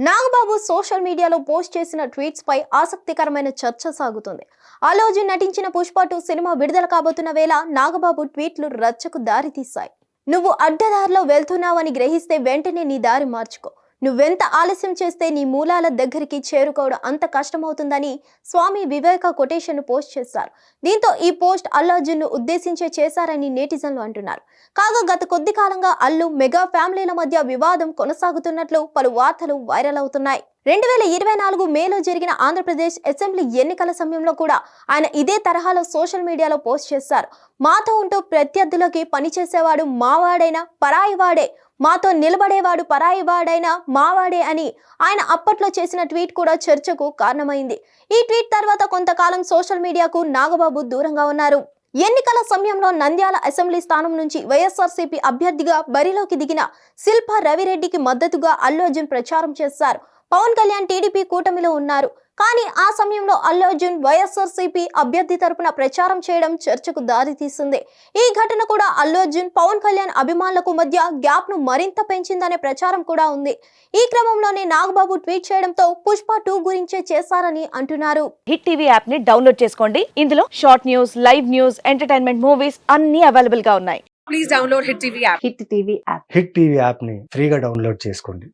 Nagababu social మీడియాలో post చేసిన tweets పై ఆసక్తికరమైన చర్చ సాగుతుంది. అల్లు అర్జున్ నటించిన పుష్ప 2 సినిమా విడుదల కాబోతున్న వేళ నాగబాబు ట్వీట్లు రచ్చకు దారితీశాయి. నువ్వు అడ్డదారిలో వెళ్తున్నావని గ్రహిస్తే వెంటనే నీ దారి మార్చుకో. నువ్వెంత ఆలస్యం చేస్తే నీ మూలాల దగ్గరికి చేరుకోవడం అంత కష్టమవుతుందని స్వామి వివేక కొటేషన్ పోస్ట్ చేశారు. దీంతో ఈ పోస్ట్ అల్లు అర్జున్ ను ఉద్దేశించే చేశారని నెటిజన్లు అంటున్నారు. కాగా గత కొద్ది కాలంగా అల్లు మెగా ఫ్యామిలీల మధ్య వివాదం కొనసాగుతున్నట్లు పలు వార్తలు వైరల్ అవుతున్నాయి. 2024 మేలో జరిగిన ఆంధ్రప్రదేశ్ అసెంబ్లీ ఎన్నికల సమయంలో కూడా ఆయన ఇదే తరహాలో సోషల్ మీడియాలో పోస్ట్ చేశారు. మాతో ఉంటూ ప్రత్యర్థులకి పనిచేసేవాడు మావాడైనా పరాయివాడే, మాతో నిలబడేవాడు పరాయివాడైనా మావాడే అని ఆయన అప్పట్లో చేసిన ట్వీట్ కూడా చర్చకు కారణమైంది. ఈ ట్వీట్ తర్వాత కొంతకాలం సోషల్ మీడియాకు నాగబాబు దూరంగా ఉన్నారు. ఎన్నికల సమయంలో నంద్యాల అసెంబ్లీ స్థానం నుంచి వైఎస్ఆర్సీపీ అభ్యర్థిగా బరిలోకి దిగిన శిల్పా రవిరెడ్డికి మద్దతుగా అల్లు అర్జున్ ప్రచారం చేశారు. పవన్ కళ్యాణ్ టీడీపీ కూటమిలో ఉన్నారు. కానీ ఆ సమయంలో అల్లు అర్జున్ వైఎస్ఆర్సీపీ అభ్యర్థి తరపున ప్రచారం చేయడం చర్చకు దారితీస్తుంది. ఈ ఘటన కూడా అల్లు అర్జున్ పవన్ కళ్యాణ్ అభిమానులకు మధ్య గ్యాప్ ను మరింత పెంచిందనే ప్రచారం కూడా ఉంది. ఈ క్రమంలోనే నాగబాబు ట్వీట్ చేయడంతో పుష్ప 2 గురించే చేశారని అంటున్నారు. హిట్ టీవీ యాప్ ని డౌన్లోడ్ చేసుకోండి. ఇందులో short news, live news, entertainment movies అన్ని అవైలబుల్ గా ఉన్నాయి. Please download Hit TV app. Hit TV app hit TV యాప్ని ఫ్రీగా డౌన్లోడ్ చేసుకోండి.